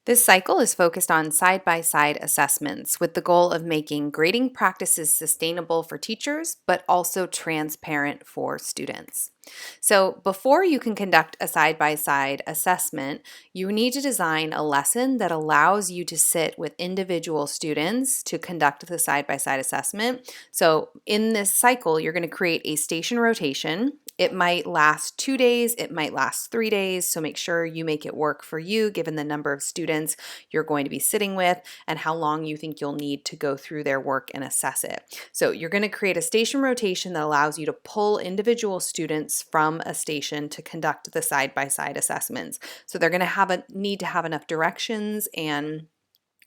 This cycle is focused on side by side assessments with the goal of making grading practices sustainable for teachers, but also transparent for students. So, before you can conduct a side by side assessment, you need to design a lesson that allows you to sit with individual students to conduct the side by side assessment. So, in this cycle, you're going to create a station rotation. It might last 2 days, it might last 3 days. So make sure you make it work for you given the number of students you're going to be sitting with and how long you think you'll need to go through their work and assess it. So you're going to create a station rotation that allows you to pull individual students from a station to conduct the side by side assessments. So they're going to need to have enough directions and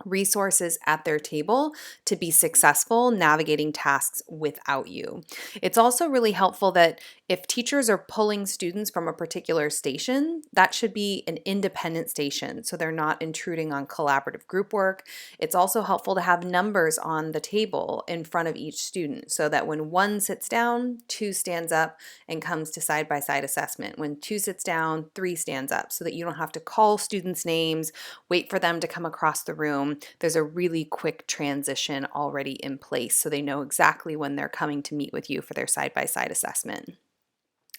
resources at their table to be successful navigating tasks without you. It's also really helpful that if teachers are pulling students from a particular station, that should be an independent station so they're not intruding on collaborative group work. It's also helpful to have numbers on the table in front of each student so that when one sits down, two stands up and comes to side by side assessment. When two sits down, three stands up so that you don't have to call students' names, wait for them to come across the room. There's a really quick transition already in place so they know exactly when they're coming to meet with you for their side-by-side assessment.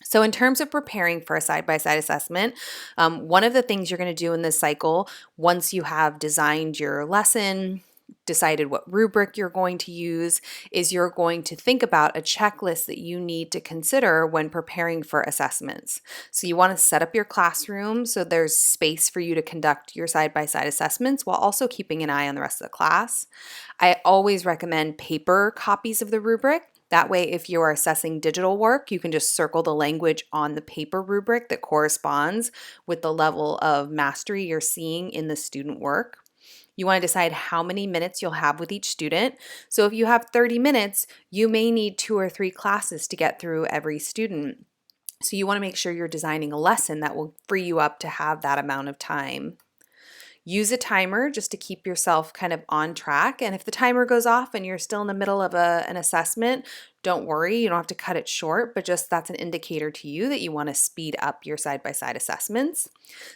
So in terms of preparing for a side-by-side assessment, one of the things you're going to do in this cycle, once you have designed your lesson, decided what rubric you're going to use, is you're going to think about a checklist that you need to consider when preparing for assessments. So you want to set up your classroom so there's space for you to conduct your side-by-side assessments while also keeping an eye on the rest of the class. I always recommend paper copies of the rubric. That way, if you are assessing digital work, you can just circle the language on the paper rubric that corresponds with the level of mastery you're seeing in the student work. You want to decide how many minutes you'll have with each student. So if you have 30 minutes, you may need 2 or 3 classes to get through every student. So you want to make sure you're designing a lesson that will free you up to have that amount of time. Use a timer just to keep yourself kind of on track. And if the timer goes off and you're still in the middle of an assessment, don't worry, you don't have to cut it short, but just that's an indicator to you that you want to speed up your side-by-side assessments.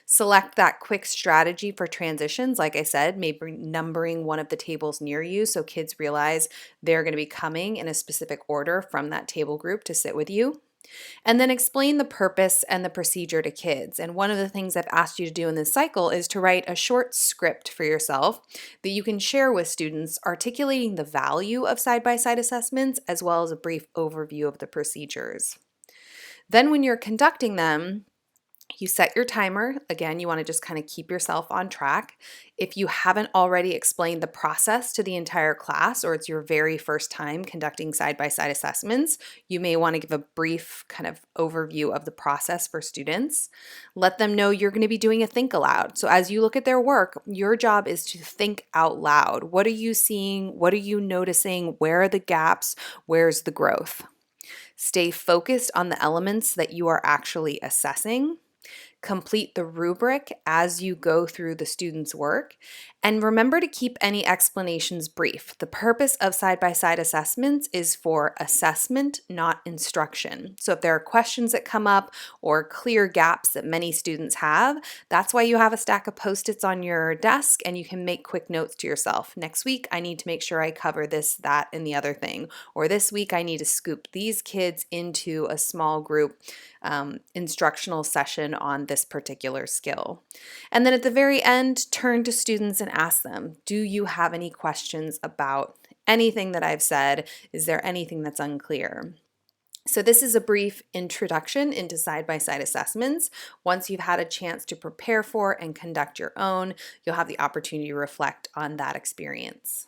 Select that quick strategy for transitions. Like I said, maybe numbering one of the tables near you so kids realize they're going to be coming in a specific order from that table group to sit with you. And then explain the purpose and the procedure to kids. And one of the things I've asked you to do in this cycle is to write a short script for yourself that you can share with students, articulating the value of side-by-side assessments as well as a brief overview of the procedures. Then when you're conducting them, you set your timer. Again, you want to just kind of keep yourself on track. If you haven't already explained the process to the entire class, or it's your very first time conducting side-by-side assessments, you may want to give a brief kind of overview of the process for students. Let them know you're going to be doing a think aloud. So as you look at their work, your job is to think out loud. What are you seeing? What are you noticing? Where are the gaps? Where's the growth? Stay focused on the elements that you are actually assessing. Complete the rubric as you go through the student's work, and remember to keep any explanations brief. The purpose of side-by-side assessments is for assessment, not instruction. So if there are questions that come up or clear gaps that many students have, that's why you have a stack of Post-its on your desk and you can make quick notes to yourself. Next week, I need to make sure I cover this, that, and the other thing. Or this week, I need to scoop these kids into a small group instructional session on this particular skill. And then at the very end, turn to students and ask them, do you have any questions about anything that I've said? Is there anything that's unclear? So this is a brief introduction into side-by-side assessments. Once you've had a chance to prepare for and conduct your own, you'll have the opportunity to reflect on that experience.